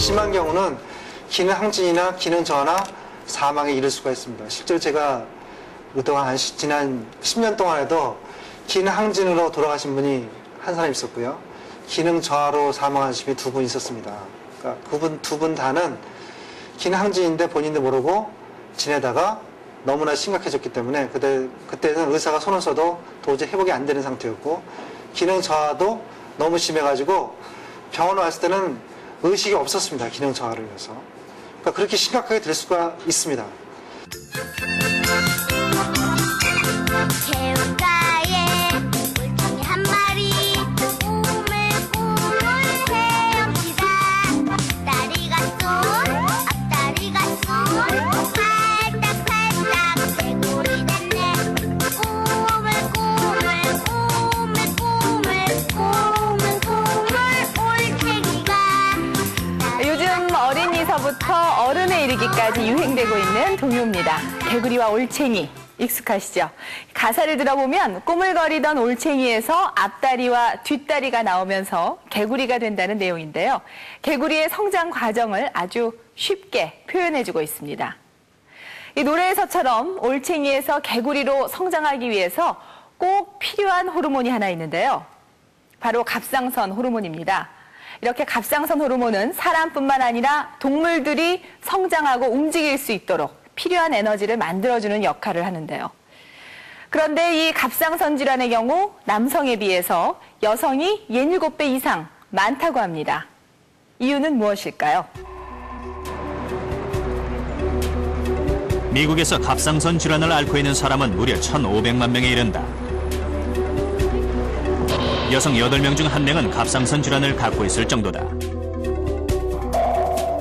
심한 경우는 기능 항진이나 기능 저하나 사망에 이를 수가 있습니다. 실제로 제가 그동안 지난 10년 동안에도 기능 항진으로 돌아가신 분이 한 사람 있었고요. 기능 저하로 사망하신 분이 2분 있었습니다. 그러니까 두 분 다는 기능 항진인데 본인도 모르고 지내다가 너무나 심각해졌기 때문에 그때는 의사가 손을 써도 도저히 회복이 안 되는 상태였고, 기능 저하도 너무 심해가지고 병원에 왔을 때는 의식이 없었습니다. 기능 저하를 위해서. 그러니까 그렇게 심각하게 될 수가 있습니다. 개울가에 물총이 한 마리 꾸물꾸물 헤엄치다. 앞다리가 앞다리가 팔딱팔딱 개구리 됐네. 올챙이가. 요즘 어린이서부터 어른에 이르기까지 유행되고 있는 동요입니다. 개구리와 올챙이. 익숙하시죠? 가사를 들어보면 꾸물거리던 올챙이에서 앞다리와 뒷다리가 나오면서 개구리가 된다는 내용인데요. 개구리의 성장 과정을 아주 쉽게 표현해주고 있습니다. 이 노래에서처럼 올챙이에서 개구리로 성장하기 위해서 꼭 필요한 호르몬이 하나 있는데요. 바로 갑상선 호르몬입니다. 이렇게 갑상선 호르몬은 사람뿐만 아니라 동물들이 성장하고 움직일 수 있도록 필요한 에너지를 만들어주는 역할을 하는데요. 그런데 이 갑상선 질환의 경우 남성에 비해서 여성이 67배 이상 많다고 합니다. 이유는 무엇일까요? 미국에서 갑상선 질환을 앓고 있는 사람은 무려 1,500만 명에 이른다. 여성 8명 중 1명은 갑상선 질환을 갖고 있을 정도다.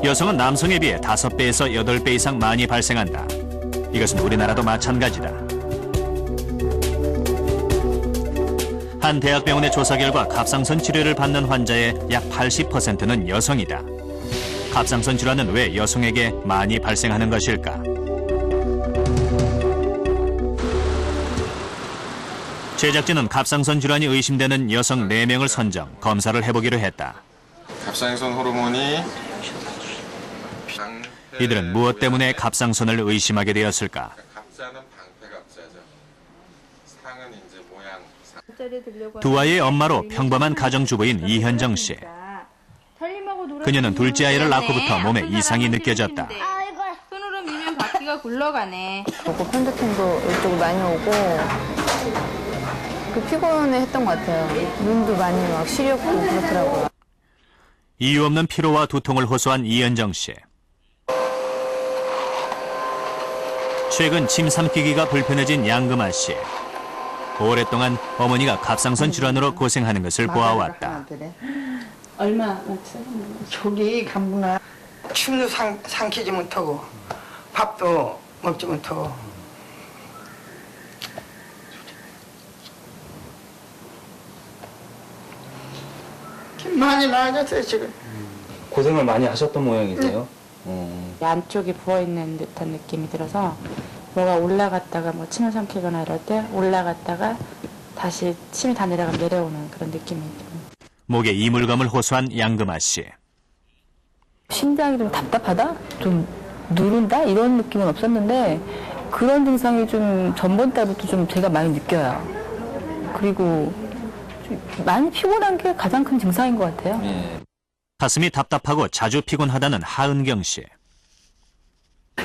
여성은 남성에 비해 5배에서 8배 이상 많이 발생한다. 이것은 우리나라도 마찬가지다. 한 대학병원의 조사 결과 갑상선 치료를 받는 환자의 약 80%는 여성이다. 갑상선 질환은 왜 여성에게 많이 발생하는 것일까? 제작진은 갑상선 질환이 의심되는 여성 4명을 선정, 검사를 해보기로 했다. 갑상선 호르몬이 이들은 무엇 때문에 갑상선을 의심하게 되었을까? 갑자는 방패갑자죠. 상은 이제 모양. 두 아이의 엄마로 평범한 가정주부인 이현정 씨. 그녀는 둘째 아이를 낳고부터 몸에 이상이 느껴졌다. 손으로 밀면 바퀴가 굴러가네. 오고 편도통도 이쪽으로 많이 오고 피곤해했던 것 같아요. 눈도 많이 막 시렵고 그렇더라고요. 이유 없는 피로와 두통을 호소한 이현정 씨. 최근 침 삼키기가 불편해진 양금아 씨. 오랫동안 어머니가 갑상선 질환으로 고생하는 것을 보아왔다. 얼마 맞죠? 속이 간부나 침도 삼키지 못하고 밥도 먹지 못하고 많이 나아졌어요 지금. 고생을 많이 하셨던 모양이세요? 안쪽에 부어있는 듯한 느낌이 들어서 뭐가 올라갔다가 뭐 침을 삼키거나 이럴 때 올라갔다가 다시 침이 다 내려가면 내려오는 그런 느낌이 듭니다. 목에 이물감을 호소한 양금아 씨. 심장이 좀 답답하다? 좀 누른다? 이런 느낌은 없었는데 그런 증상이 좀 전번 달부터 좀 제가 많이 느껴요. 그리고 좀 많이 피곤한 게 가장 큰 증상인 것 같아요. 가슴이 답답하고 자주 피곤하다는 하은경 씨.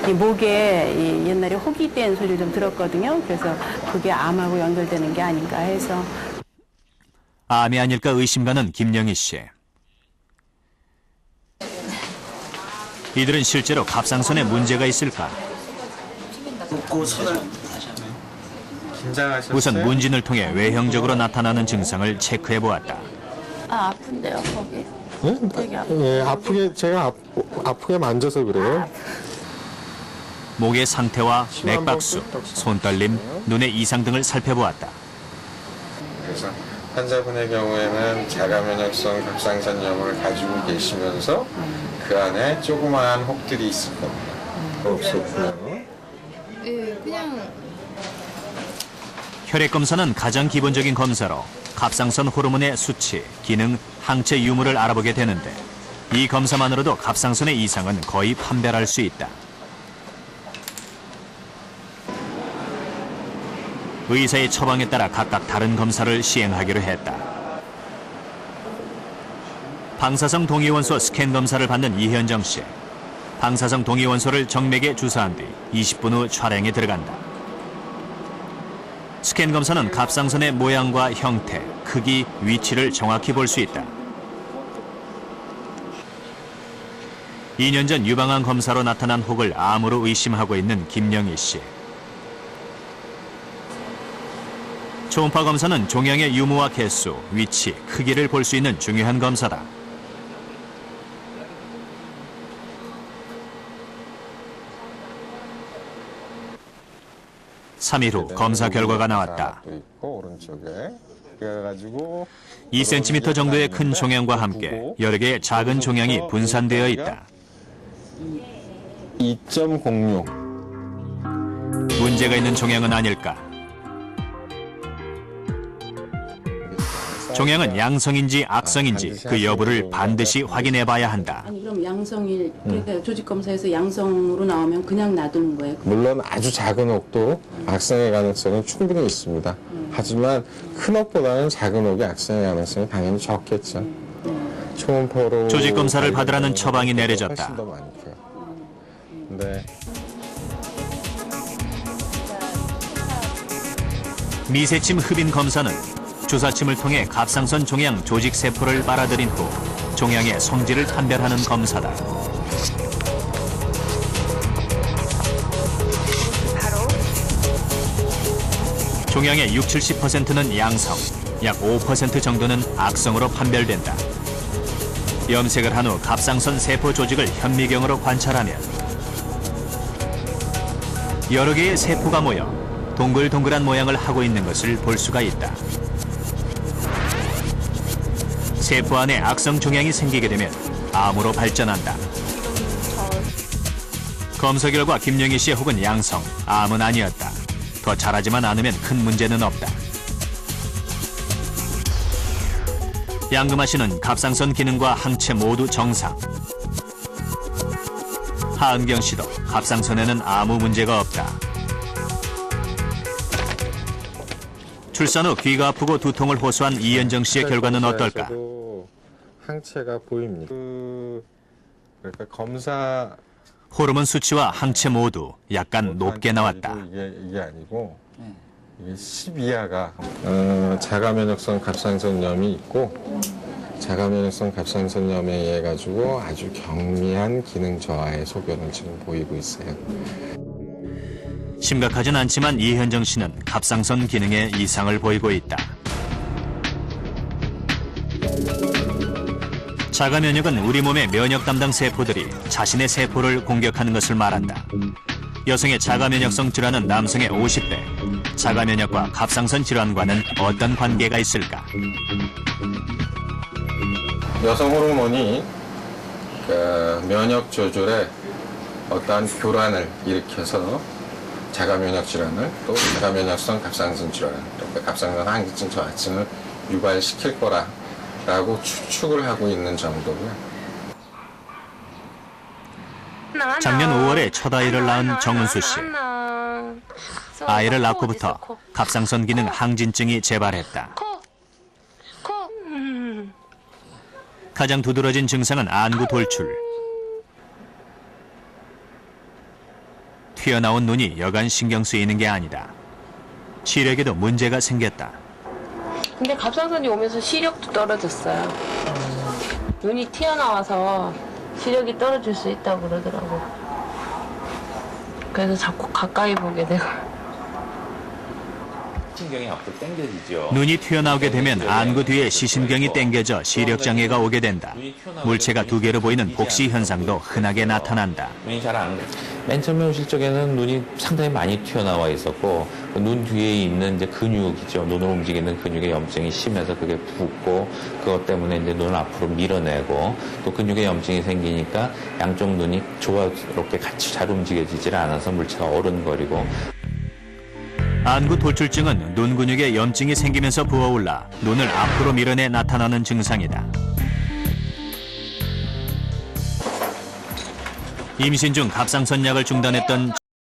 이 목에 옛날에 혹이 뗀 소리를 좀 들었거든요. 그래서 그게 암하고 연결되는 게 아닌가 해서. 암이 아닐까 의심가는 김영희 씨. 이들은 실제로 갑상선에 문제가 있을까? 우선 문진을 통해 외형적으로 나타나는 증상을 체크해 보았다. 아픈데요, 거기. 되게 예, 아프게 제가 아프게 만져서 그래요. 목의 상태와 맥박수, 손떨림, 눈의 이상 등을 살펴보았다. 그래서 환자분의 경우에는 자가면역성 갑상선염을 가지고 계시면서 그 안에 조그마한 혹들이 있을 겁니다. 없었고요. 예, 그냥 혈액 검사는 가장 기본적인 검사로 갑상선 호르몬의 수치, 기능, 항체 유무를 알아보게 되는데 이 검사만으로도 갑상선의 이상은 거의 판별할 수 있다. 의사의 처방에 따라 각각 다른 검사를 시행하기로 했다. 방사성 동위원소 스캔 검사를 받는 이현정 씨. 방사성 동위원소를 정맥에 주사한 뒤 20분 후 촬영에 들어간다. 스캔 검사는 갑상선의 모양과 형태, 크기, 위치를 정확히 볼 수 있다. 2년 전 유방암 검사로 나타난 혹을 암으로 의심하고 있는 김영희 씨. 초음파 검사는 종양의 유무와 개수, 위치, 크기를 볼 수 있는 중요한 검사다. (3일) 후 검사 결과가 나왔다. 2cm 정도의 큰 종양과 함께 여러 개의 작은 종양이 분산되어 있다. 2.06. 문제가 있는 종양은 아닐까? 종양은 양성인지 악성인지 그 여부를 반드시 확인해 봐야 한다. 아니 그럼 양성일 그러니까 조직 검사에서 양성으로 나오면 그냥 놔두는 거예요? 물론 아주 작은 혹도 악성의 가능성은 충분히 있습니다. 하지만 큰 혹보다는 작은 혹이 악성의 가능성이 당연히 적겠죠. 초음파로 조직 검사를 받으라는 처방이 내려졌다. 훨씬 더 많고요. 네. 미세침 흡인 검사는 주사침을 통해 갑상선 종양 조직 세포를 빨아들인 후 종양의 성질을 판별하는 검사다. 종양의 60-70%는 양성, 약 5% 정도는 악성으로 판별된다. 염색을 한 후 갑상선 세포 조직을 현미경으로 관찰하면 여러 개의 세포가 모여 동글동글한 모양을 하고 있는 것을 볼 수가 있다. 세포 안에 악성 종양이 생기게 되면 암으로 발전한다. 검사 결과 김영희 씨의 혹은 양성, 암은 아니었다. 더 자라지만 않으면 큰 문제는 없다. 양금아 씨는 갑상선 기능과 항체 모두 정상. 하은경 씨도 갑상선에는 아무 문제가 없다. 출산 후 귀가 아프고 두통을 호소한 이현정 씨의 결과는 어떨까? 항체가 보입니다. 그러니까 검사 호르몬 수치와 항체 모두 약간 높게 나왔다. 이게 아니고 이게 10 이하가 자가면역성 갑상선염이 있고 자가면역성 갑상선염에 의해 가지고 아주 경미한 기능 저하의 소견을 지금 보이고 있어요. 심각하진 않지만 이현정 씨는 갑상선 기능에 이상을 보이고 있다. 자가 면역은 우리 몸의 면역 담당 세포들이 자신의 세포를 공격하는 것을 말한다. 여성의 자가 면역성 질환은 남성의 50배. 자가 면역과 갑상선 질환과는 어떤 관계가 있을까? 여성 호르몬이 면역 조절에 어떠한 교란을 일으켜서 자가 면역 질환을 또 자가 면역성 갑상선 질환, 그러니까 갑상선 항진증 저하증을 유발시킬 거라고 추측을 하고 있는 정도고요. 작년 5월에 첫 아이를 낳은 정은수 씨. 아이를 낳고부터 갑상선 기능 항진증이 재발했다. 가장 두드러진 증상은 안구 돌출. 튀어나온 눈이 여간 신경 쓰이는 게 아니다. 시력에도 문제가 생겼다. 근데 갑상선이 오면서 시력도 떨어졌어요. 눈이 튀어나와서 시력이 떨어질 수 있다고 그러더라고. 그래서 자꾸 가까이 보게 되고. 시신경이 앞으로 당겨지죠. 눈이 튀어나오게 되면 안구 뒤에 시신경이 당겨져 시력장애가 오게 된다. 물체가 두 개로 보이는 복시 현상도 흔하게 나타난다. 눈이 잘 안. 맨 처음에 오실 적에는 눈이 상당히 많이 튀어나와 있었고 그 눈 뒤에 있는 이제 근육이죠. 눈을 움직이는 근육의 염증이 심해서 그게 붓고 그것 때문에 이제 눈을 앞으로 밀어내고 또 근육에 염증이 생기니까 양쪽 눈이 조화롭게 같이 잘 움직여지질 않아서 물체가 어른거리고. 안구 돌출증은 눈 근육에 염증이 생기면서 부어올라 눈을 앞으로 밀어내 나타나는 증상이다. 임신 중 갑상선약을 중단했던